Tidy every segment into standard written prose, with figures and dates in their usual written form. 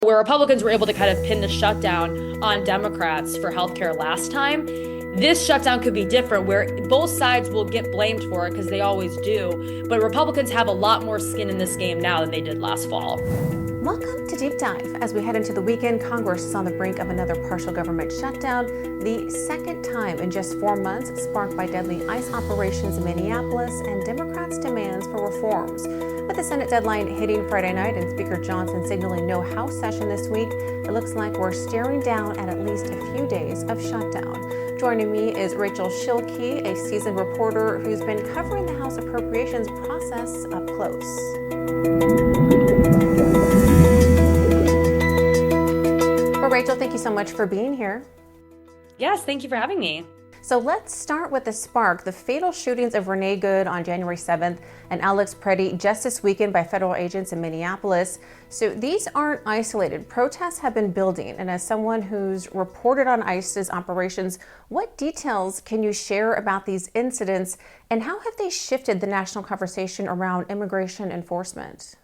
Where Republicans were able to kind of pin the shutdown on Democrats for healthcare last time, this shutdown could be different, where both sides will get blamed for it because they always do. But Republicans have a lot more skin in this game now than they did last fall. Welcome to Deep Dive. As we head into the weekend, Congress is on the brink of another partial government shutdown, the second time in just 4 months, sparked by deadly ICE operations in Minneapolis and Democrats' demands for reforms. With the Senate deadline hitting Friday night and Speaker Johnson signaling no House session this week, it looks like we're staring down at least a few days of shutdown. Joining me is Rachel Schilke, a seasoned reporter who's been covering the House appropriations process up close. Well, Rachel, thank you so much for being here. Yes, thank you for having me. So let's start with the spark, the fatal shootings of Renee Good on January 7th and Alex Preddy just this weekend by federal agents in Minneapolis. So these aren't isolated. Protests have been building. And as someone who's reported on ICE's operations, what details can you share about these incidents and how have they shifted the national conversation around immigration enforcement?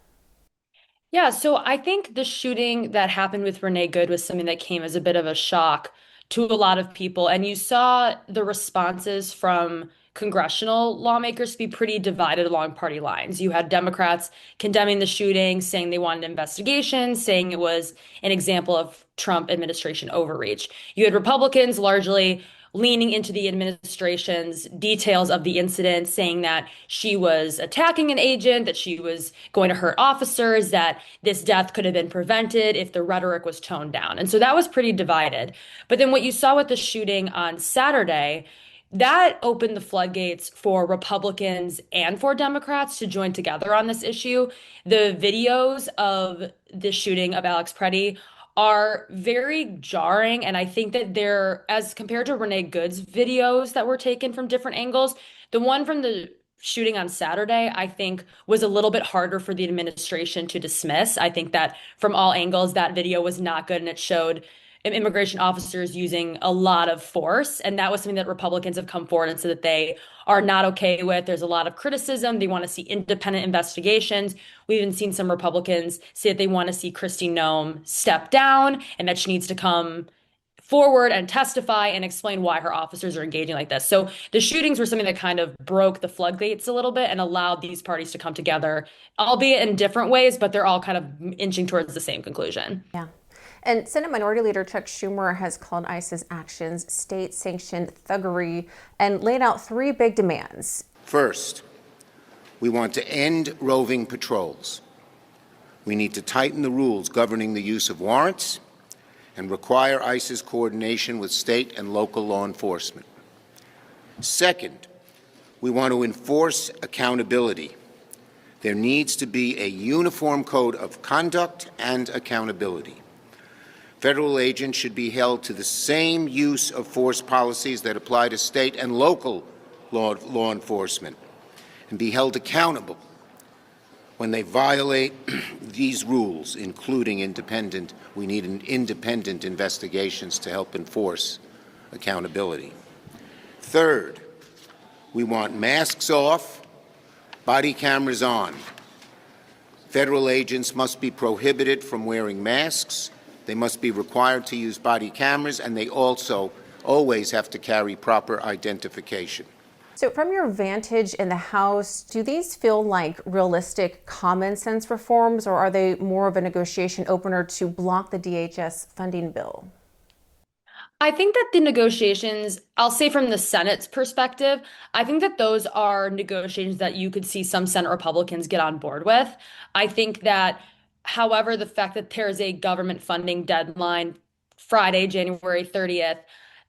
Yeah, so I think the shooting that happened with Renee Good was something that came as a bit of a shock to a lot of people. And you saw the responses from congressional lawmakers be pretty divided along party lines. You had Democrats condemning the shooting, saying they wanted investigations, saying it was an example of Trump administration overreach. You had Republicans largely leaning into the administration's details of the incident, saying that she was attacking an agent, that she was going to hurt officers, that this death could have been prevented if the rhetoric was toned down. And so that was pretty divided. But then what you saw with the shooting on Saturday, that opened the floodgates for Republicans and for Democrats to join together on this issue. The videos of the shooting of Alex Preddy are very jarring. And I think that they're, as compared to Renee Good's videos that were taken from different angles, the one from the shooting on Saturday, I think, was a little bit harder for the administration to dismiss. I think that from all angles, that video was not good and it showed immigration officers using a lot of force. And that was something that Republicans have come forward and said that they are not okay with. There's a lot of criticism. They want to see independent investigations. We've even seen some Republicans say that they want to see Kristi Noem step down and that she needs to come forward and testify and explain why her officers are engaging like this. So the shootings were something that kind of broke the floodgates a little bit and allowed these parties to come together, albeit in different ways, but they're all kind of inching towards the same conclusion. Yeah. And Senate Minority Leader Chuck Schumer has called ICE's actions state-sanctioned thuggery and laid out three big demands. First, we want to end roving patrols. We need to tighten the rules governing the use of warrants and require ICE's coordination with state and local law enforcement. Second, we want to enforce accountability. There needs to be a uniform code of conduct and accountability. Federal agents should be held to the same use of force policies that apply to state and local law enforcement and be held accountable when they violate these rules, including we need independent investigations to help enforce accountability. Third, we want masks off, body cameras on. Federal agents must be prohibited from wearing masks. They must be required to use body cameras, and they also always have to carry proper identification. So from your vantage in the House, do these feel like realistic common sense reforms, or are they more of a negotiation opener to block the DHS funding bill? I think that the negotiations, I'll say from the Senate's perspective, I think that those are negotiations that you could see some Senate Republicans get on board with. I think that, however, the fact that there's a government funding deadline Friday, January 30th,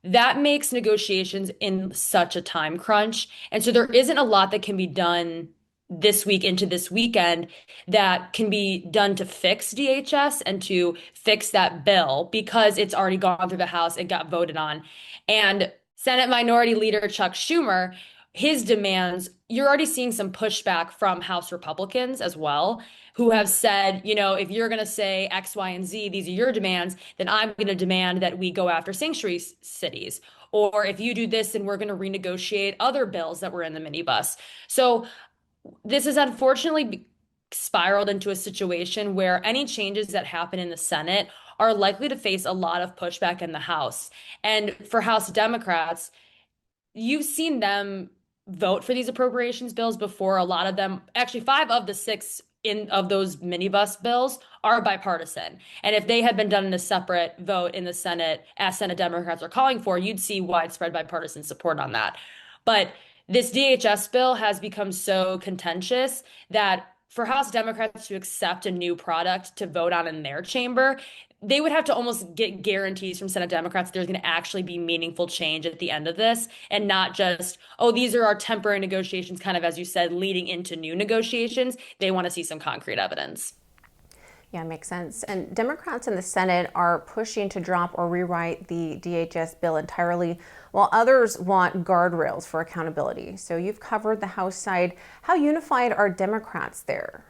that makes negotiations in such a time crunch. And so there isn't a lot that can be done this week into this weekend that can be done to fix DHS and to fix that bill because it's already gone through the House and got voted on. And Senate Minority Leader Chuck Schumer, his demands, you're already seeing some pushback from House Republicans as well, who have said, you know, if you're going to say X, Y, and Z, these are your demands, then I'm going to demand that we go after sanctuary cities. Or if you do this, then we're going to renegotiate other bills that were in the minibus. So this is unfortunately spiraled into a situation where any changes that happen in the Senate are likely to face a lot of pushback in the House. And for House Democrats, you've seen them vote for these appropriations bills before. A lot of them, actually, five of the six in of those minibus bills are bipartisan. And if they had been done in a separate vote in the Senate, as Senate Democrats are calling for, you'd see widespread bipartisan support on that. But this DHS bill has become so contentious that for House Democrats to accept a new product to vote on in their chamber, they would have to almost get guarantees from Senate Democrats there's going to actually be meaningful change at the end of this and not just, oh, these are our temporary negotiations, kind of, as you said, leading into new negotiations. They want to see some concrete evidence. Yeah, makes sense. And Democrats in the Senate are pushing to drop or rewrite the DHS bill entirely, while others want guardrails for accountability. So you've covered the House side. How unified are Democrats there?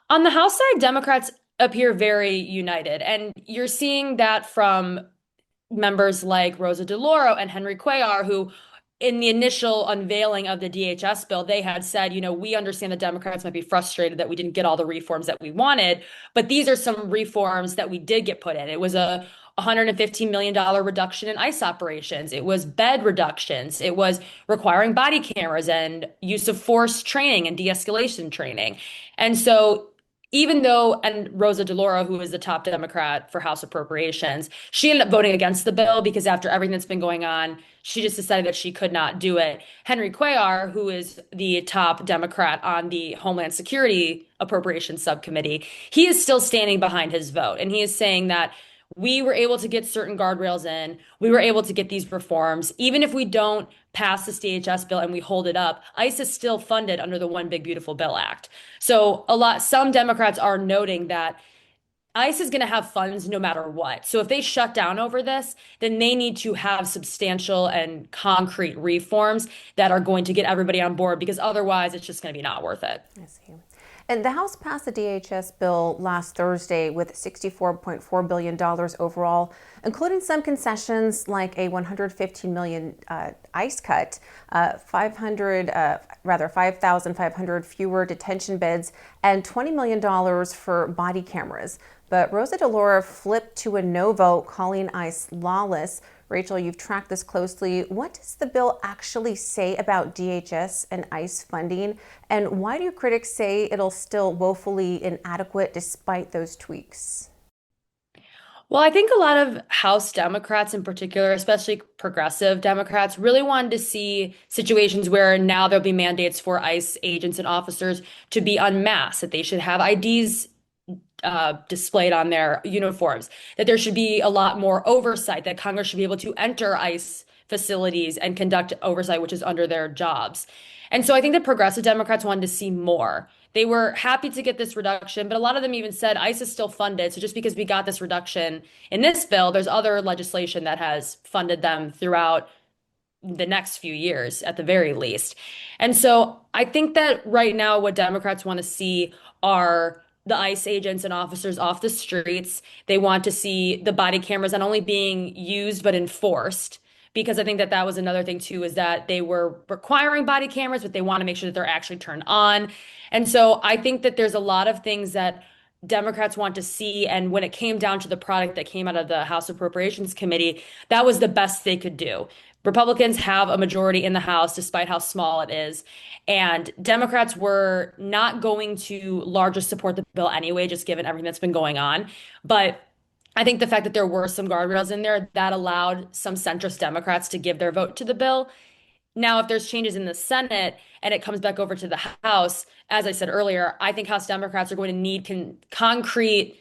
On the House side, Democrats appear very united, and you're seeing that from members like Rosa DeLauro and Henry Cuellar, who, in the initial unveiling of the DHS bill, they had said, we understand the Democrats might be frustrated that we didn't get all the reforms that we wanted, but these are some reforms that we did get put in. It was a $115 million reduction in ICE operations. It was bed reductions. It was requiring body cameras and use of force training and de-escalation training. And so even though, and Rosa DeLauro, who is the top Democrat for House appropriations, she ended up voting against the bill because after everything that's been going on, she just decided that she could not do it. Henry Cuellar, who is the top Democrat on the Homeland Security Appropriations Subcommittee, he is still standing behind his vote. And he is saying that we were able to get certain guardrails in. We were able to get these reforms. Even if we don't pass this DHS bill and we hold it up, ICE is still funded under the One Big Beautiful Bill Act. So some Democrats are noting that ICE is going to have funds no matter what. So if they shut down over this, then they need to have substantial and concrete reforms that are going to get everybody on board, because otherwise it's just going to be not worth it. I see. And the House passed the DHS bill last Thursday with $64.4 billion overall, including some concessions like a $115 million ICE cut, 5,500 fewer detention beds, and $20 million for body cameras. But Rosa DeLauro flipped to a no vote, calling ICE lawless. Rachel, you've tracked this closely. What does the bill actually say about DHS and ICE funding? And why do critics say it'll still woefully inadequate despite those tweaks? Well, I think a lot of House Democrats in particular, especially progressive Democrats, really wanted to see situations where now there'll be mandates for ICE agents and officers to be unmasked, that they should have IDs displayed on their uniforms, that there should be a lot more oversight, that Congress should be able to enter ICE facilities and conduct oversight, which is under their jobs. And so I think that progressive Democrats wanted to see more. They were happy to get this reduction, but a lot of them even said ICE is still funded. So just because we got this reduction in this bill, there's other legislation that has funded them throughout the next few years at the very least. And so I think that right now what Democrats want to see are the ICE agents and officers off the streets. They want to see the body cameras not only being used, but enforced. Because I think that that was another thing too, is that they were requiring body cameras, but they want to make sure that they're actually turned on. And so I think that there's a lot of things that Democrats want to see. And when it came down to the product that came out of the House Appropriations Committee, that was the best they could do. Republicans have a majority in the House, despite how small it is. And Democrats were not going to largely support the bill anyway, just given everything that's been going on. But I think the fact that there were some guardrails in there that allowed some centrist Democrats to give their vote to the bill. Now, if there's changes in the Senate and it comes back over to the House, as I said earlier, I think House Democrats are going to need concrete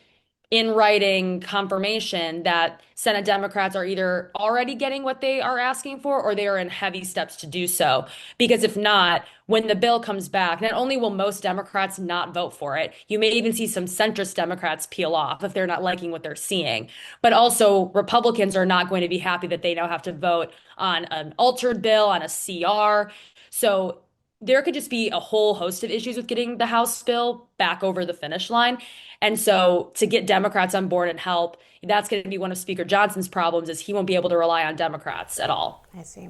in writing confirmation that Senate Democrats are either already getting what they are asking for or they are in heavy steps to do so. Because if not, when the bill comes back, not only will most Democrats not vote for it, you may even see some centrist Democrats peel off if they're not liking what they're seeing. But also, Republicans are not going to be happy that they now have to vote on an altered bill, on a CR. So there could just be a whole host of issues with getting the House bill back over the finish line. And so to get Democrats on board and help, that's going to be one of Speaker Johnson's problems, is he won't be able to rely on Democrats at all. I see.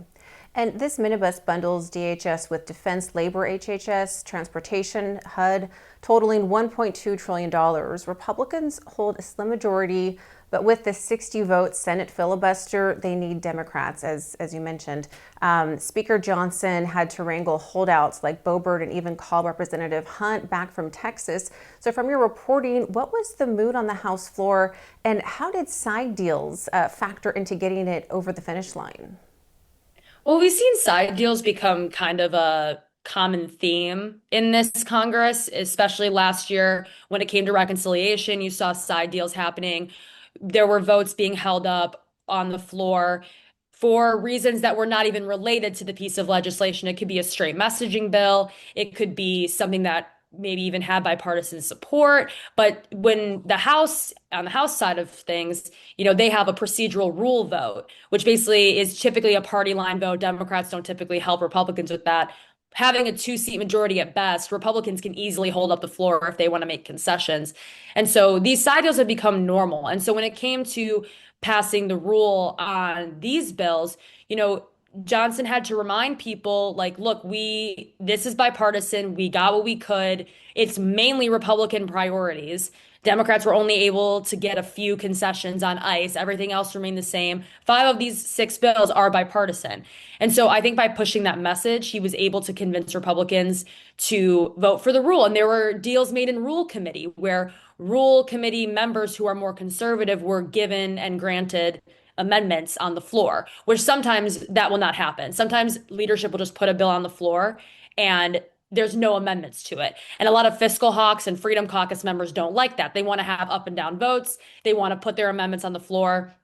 And this minibus bundles DHS with defense, labor, HHS, transportation, HUD, totaling $1.2 trillion. Republicans hold a slim majority, but with the 60 vote Senate filibuster, they need Democrats, as you mentioned. Speaker Johnson had to wrangle holdouts like Boebert and even call Representative Hunt back from Texas. So, from your reporting, what was the mood on the House floor, and how did side deals factor into getting it over the finish line? Well, we've seen side deals become kind of a common theme in this Congress, especially last year when it came to reconciliation. You saw side deals happening. There were votes being held up on the floor for reasons that were not even related to the piece of legislation. It could be a straight messaging bill, it could be something that maybe even had bipartisan support. But when on the House side of things, they have a procedural rule vote, which basically is typically a party line vote. Democrats don't typically help Republicans with that. Having a two-seat majority at best, Republicans can easily hold up the floor if they want to make concessions. And so these side deals have become normal. And so when it came to passing the rule on these bills, Johnson had to remind people, like, look, this is bipartisan. We got what we could. It's mainly Republican priorities. Democrats were only able to get a few concessions on ICE. Everything else remained the same. Five of these six bills are bipartisan. And so I think by pushing that message, he was able to convince Republicans to vote for the rule. And there were deals made in Rule Committee where Rule Committee members who are more conservative were given and granted amendments on the floor, which sometimes that will not happen. Sometimes leadership will just put a bill on the floor and there's no amendments to it. And a lot of fiscal hawks and Freedom Caucus members don't like that. They want to have up and down votes. They want to put their amendments on the floor,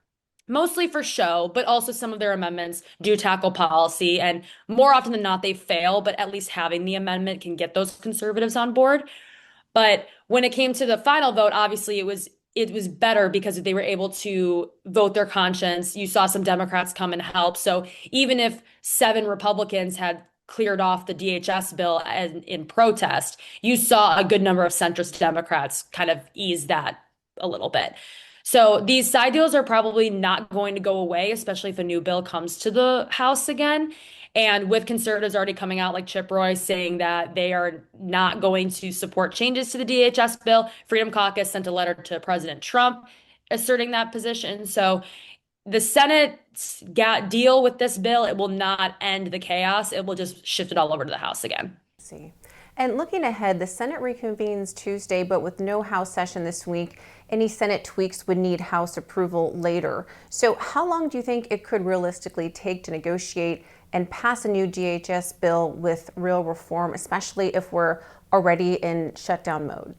mostly for show, but also some of their amendments do tackle policy. And more often than not, they fail, but at least having the amendment can get those conservatives on board. But when it came to the final vote, obviously it was better because they were able to vote their conscience. You saw some Democrats come and help. So even if seven Republicans had cleared off the DHS bill in protest, you saw a good number of centrist Democrats kind of ease that a little bit. So these side deals are probably not going to go away, especially if a new bill comes to the House again. And with conservatives already coming out, like Chip Roy, saying that they are not going to support changes to the DHS bill, Freedom Caucus sent a letter to President Trump asserting that position. So the Senate's deal with this bill, it will not end the chaos. It will just shift it all over to the House again. See. And looking ahead, the Senate reconvenes Tuesday, but with no House session this week, any Senate tweaks would need House approval later. So how long do you think it could realistically take to negotiate and pass a new DHS bill with real reform, especially if we're already in shutdown mode?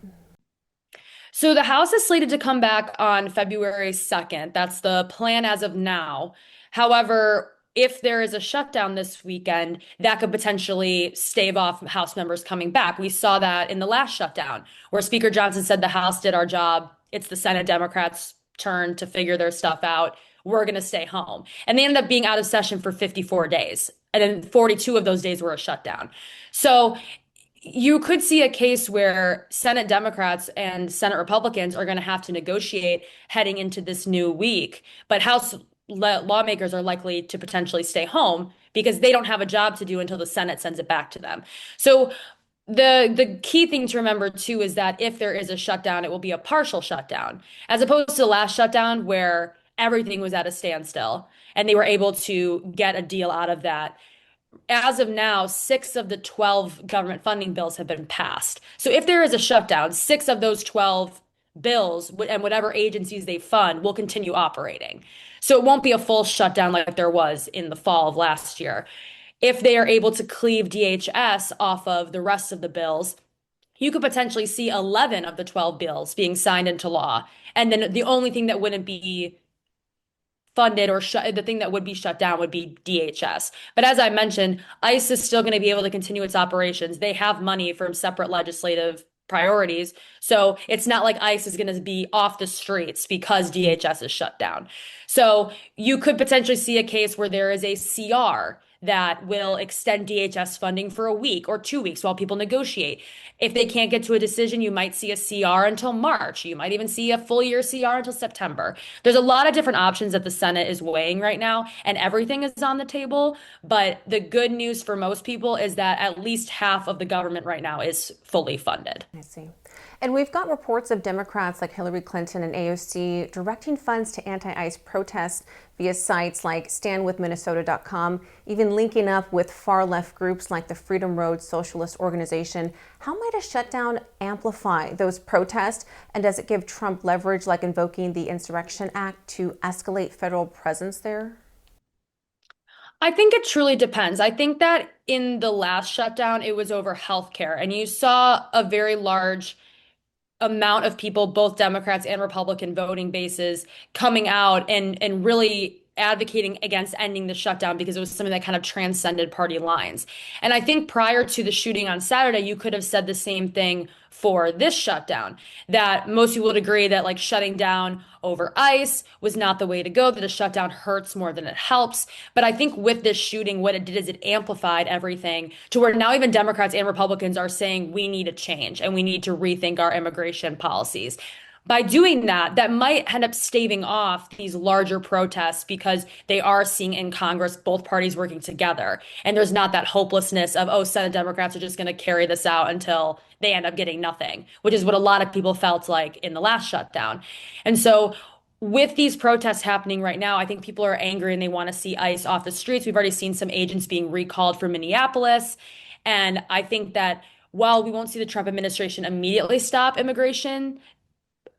So the House is slated to come back on February 2nd. That's the plan as of now. However, if there is a shutdown this weekend, that could potentially stave off House members coming back. We saw that in the last shutdown, where Speaker Johnson said the House did our job. It's the Senate Democrats' turn to figure their stuff out. We're going to stay home. And they ended up being out of session for 54 days. And then 42 of those days were a shutdown. So you could see a case where Senate Democrats and Senate Republicans are going to have to negotiate heading into this new week. But House lawmakers are likely to potentially stay home because they don't have a job to do until the Senate sends it back to them. So the key thing to remember too is that if there is a shutdown, it will be a partial shutdown, as opposed to the last shutdown where everything was at a standstill and they were able to get a deal out of that. As of now, 6 of the 12 government funding bills have been passed. So if there is a shutdown, 6 of those 12 bills and whatever agencies they fund will continue operating. So it won't be a full shutdown like there was in the fall of last year. If they are able to cleave DHS off of the rest of the bills, you could potentially see 11 of the 12 bills being signed into law. And then the only thing that wouldn't be funded or the thing that would be shut down would be DHS. But as I mentioned, ICE is still going to be able to continue its operations. They have money from separate legislative priorities. So it's not like ICE is going to be off the streets because DHS is shut down. So you could potentially see a case where there is a CR that will extend DHS funding for a week or 2 weeks while people negotiate. If they can't get to a decision, you might see a CR until March. You might even see a full year CR until September. There's a lot of different options that the Senate is weighing right now, and everything is on the table. But the good news for most people is that at least half of the government right now is fully funded. I see. And we've got reports of Democrats like Hillary Clinton and AOC directing funds to anti-ICE protests via sites like standwithminnesota.com, even linking up with far-left groups like the Freedom Road Socialist Organization. How might a shutdown amplify those protests? And does it give Trump leverage, like invoking the Insurrection Act, to escalate federal presence there? I think it truly depends. I think that in the last shutdown, it was over healthcare, and you saw a very large amount of people, both Democrats and Republican voting bases, coming out and really advocating against ending the shutdown because it was something that kind of transcended party lines. And I think prior to the shooting on Saturday, you could have said the same thing for this shutdown, that most people would agree that like shutting down over ICE was not the way to go, that a shutdown hurts more than it helps. But I think with this shooting, what it did is it amplified everything to where now even Democrats and Republicans are saying we need a change and we need to rethink our immigration policies. By doing that, that might end up staving off these larger protests because they are seeing in Congress both parties working together. And there's not that hopelessness of, oh, Senate Democrats are just going to carry this out until they end up getting nothing, which is what a lot of people felt like in the last shutdown. And so with these protests happening right now, I think people are angry and they want to see ICE off the streets. We've already seen some agents being recalled from Minneapolis. And I think that while we won't see the Trump administration immediately stop immigration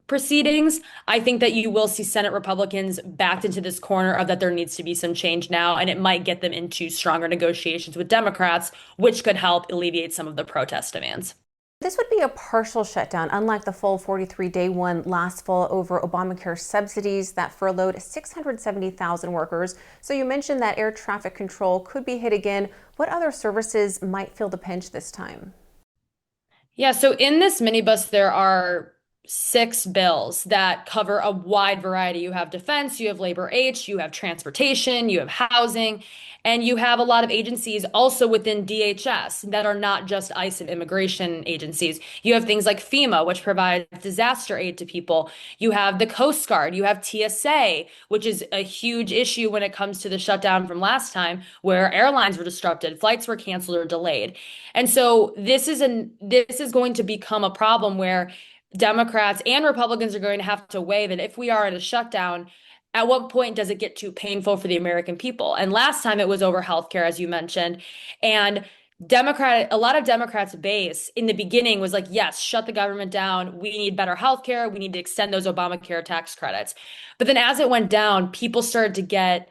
proceedings, I think that you will see Senate Republicans backed into this corner of that there needs to be some change now, and it might get them into stronger negotiations with Democrats, which could help alleviate some of the protest demands. This would be a partial shutdown, unlike the full 43-day one last fall over Obamacare subsidies that furloughed 670,000 workers. So you mentioned that air traffic control could be hit again. What other services might feel the pinch this time? Yeah, so in this minibus, there are 6 bills that cover a wide variety. You have defense, you have labor H, you have transportation, you have housing, and you have a lot of agencies also within DHS that are not just ICE and immigration agencies. You have things like FEMA, which provides disaster aid to people. You have the Coast Guard, you have TSA, which is a huge issue when it comes to the shutdown from last time, where airlines were disrupted, flights were canceled or delayed. And so this is going to become a problem where Democrats and Republicans are going to have to weigh that if we are in a shutdown, at what point does it get too painful for the American people? And last time it was over healthcare, as you mentioned. And a lot of Democrats' base in the beginning was like, yes, shut the government down. We need better healthcare. We need to extend those Obamacare tax credits. But then as it went down, people started to get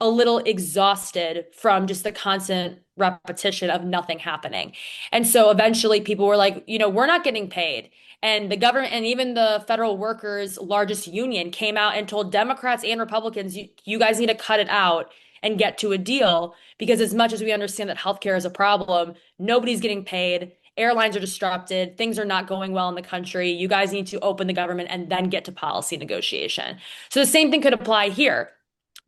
a little exhausted from just the constant repetition of nothing happening. And so eventually people were like, we're not getting paid. And the government and even the federal workers' largest union came out and told Democrats and Republicans, you guys need to cut it out and get to a deal because as much as we understand that healthcare is a problem, nobody's getting paid. Airlines are disrupted. Things are not going well in the country. You guys need to open the government and then get to policy negotiation. So the same thing could apply here.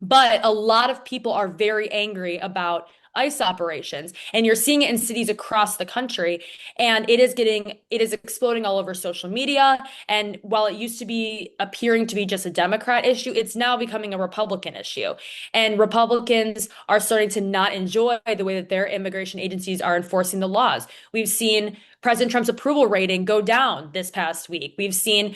But a lot of people are very angry about ICE operations, and you're seeing it in cities across the country, and it is exploding all over social media. And while it used to be appearing to be just a Democrat issue, it's now becoming a Republican issue. And Republicans are starting to not enjoy the way that their immigration agencies are enforcing the laws. We've seen President Trump's approval rating go down this past week. We've seen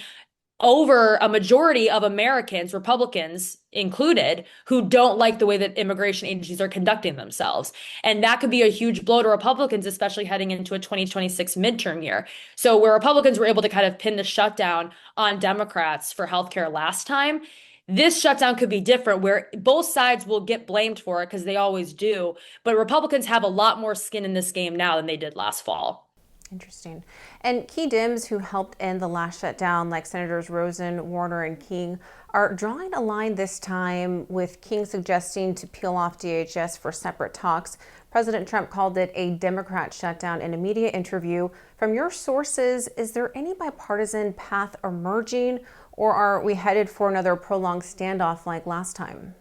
over a majority of Americans, Republicans included, who don't like the way that immigration agencies are conducting themselves. And that could be a huge blow to Republicans, especially heading into a 2026 midterm year. So where Republicans were able to kind of pin the shutdown on Democrats for healthcare last time, this shutdown could be different where both sides will get blamed for it because they always do. But Republicans have a lot more skin in this game now than they did last fall. Interesting. And key Dems who helped end the last shutdown, like Senators Rosen, Warner, and King, are drawing a line this time, with King suggesting to peel off DHS for separate talks. President Trump called it a Democrat shutdown in a media interview. From your sources, is there any bipartisan path emerging, or are we headed for another prolonged standoff like last time?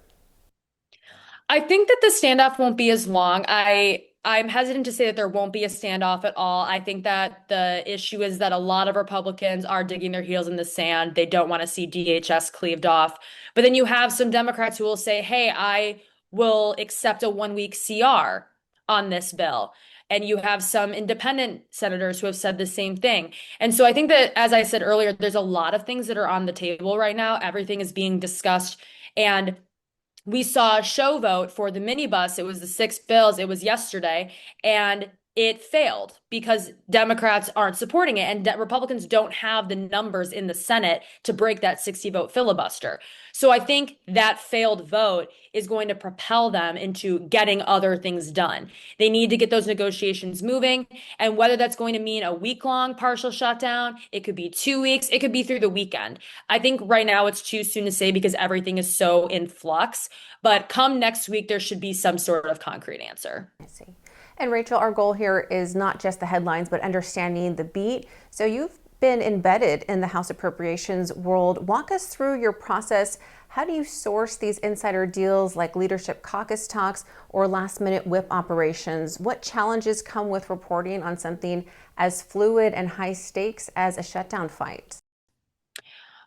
I think that the standoff won't be as long. I'm hesitant to say that there won't be a standoff at all. I think that the issue is that a lot of Republicans are digging their heels in the sand. They don't want to see DHS cleaved off. But then you have some Democrats who will say, "Hey, I will accept a 1 week CR on this bill." And you have some independent senators who have said the same thing. And so I think that, as I said earlier, there's a lot of things that are on the table right now. Everything is being discussed. And we saw a show vote for the minibus. It was the 6 bills. It was yesterday, and it failed because Democrats aren't supporting it, and Republicans don't have the numbers in the Senate to break that 60 vote filibuster. So I think that failed vote is going to propel them into getting other things done. They need to get those negotiations moving, and whether that's going to mean a week-long partial shutdown, it could be 2 weeks, it could be through the weekend. I think right now it's too soon to say because everything is so in flux. But come next week, there should be some sort of concrete answer. I see. And Rachel, our goal here is not just the headlines, but understanding the beat. So you've been embedded in the House Appropriations world. Walk us through your process. How do you source these insider deals like leadership caucus talks or last-minute whip operations? What challenges come with reporting on something as fluid and high stakes as a shutdown fight?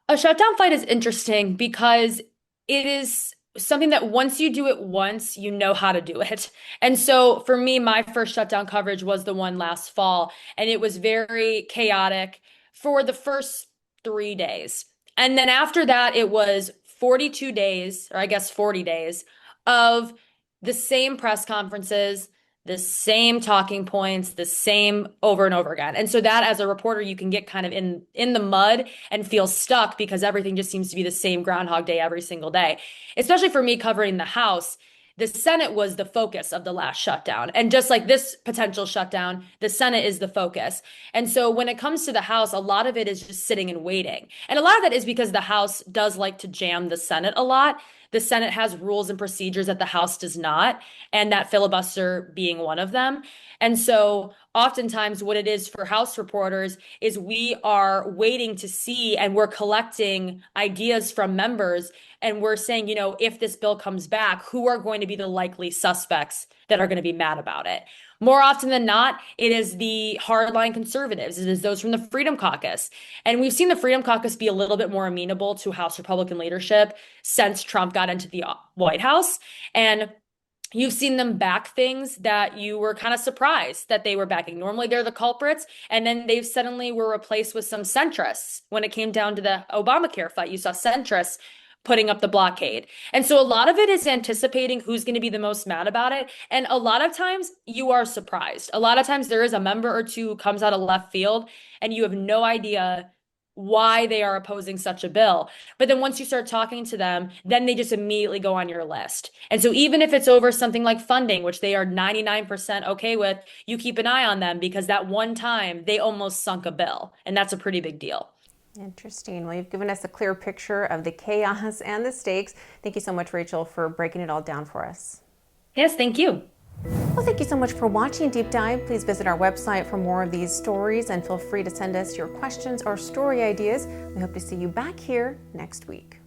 A shutdown fight is interesting because it is something that once you do it once, you know how to do it. And so for me, my first shutdown coverage was the one last fall, and it was very chaotic for the first 3 days. And then after that, it was 42 days, or I guess 40 days, of the same press conferences, the same talking points, the same over and over again. And so that as a reporter, you can get kind of in the mud and feel stuck because everything just seems to be the same Groundhog Day every single day. Especially for me covering the House, the Senate was the focus of the last shutdown. And just like this potential shutdown, the Senate is the focus. And so when it comes to the House, a lot of it is just sitting and waiting. And a lot of that is because the House does like to jam the Senate a lot. The Senate has rules and procedures that the House does not, and that filibuster being one of them. And so oftentimes what it is for House reporters is we are waiting to see and we're collecting ideas from members and we're saying, if this bill comes back, who are going to be the likely suspects that are going to be mad about it? More often than not, it is the hardline conservatives. It is those from the Freedom Caucus. And we've seen the Freedom Caucus be a little bit more amenable to House Republican leadership since Trump got into the White House. And you've seen them back things that you were kind of surprised that they were backing. Normally they're the culprits, and then they suddenly were replaced with some centrists. When it came down to the Obamacare fight, you saw centrists putting up the blockade. And so a lot of it is anticipating who's going to be the most mad about it. And a lot of times you are surprised. A lot of times there is a member or two who comes out of left field and you have no idea why they are opposing such a bill. But then once you start talking to them, then they just immediately go on your list. And so even if it's over something like funding, which they are 99% okay with, you keep an eye on them because that one time they almost sunk a bill. And that's a pretty big deal. Interesting. Well, you've given us a clear picture of the chaos and the stakes. Thank you so much, Rachel, for breaking it all down for us. Yes, thank you. Well, thank you so much for watching Deep Dive. Please visit our website for more of these stories and feel free to send us your questions or story ideas. We hope to see you back here next week.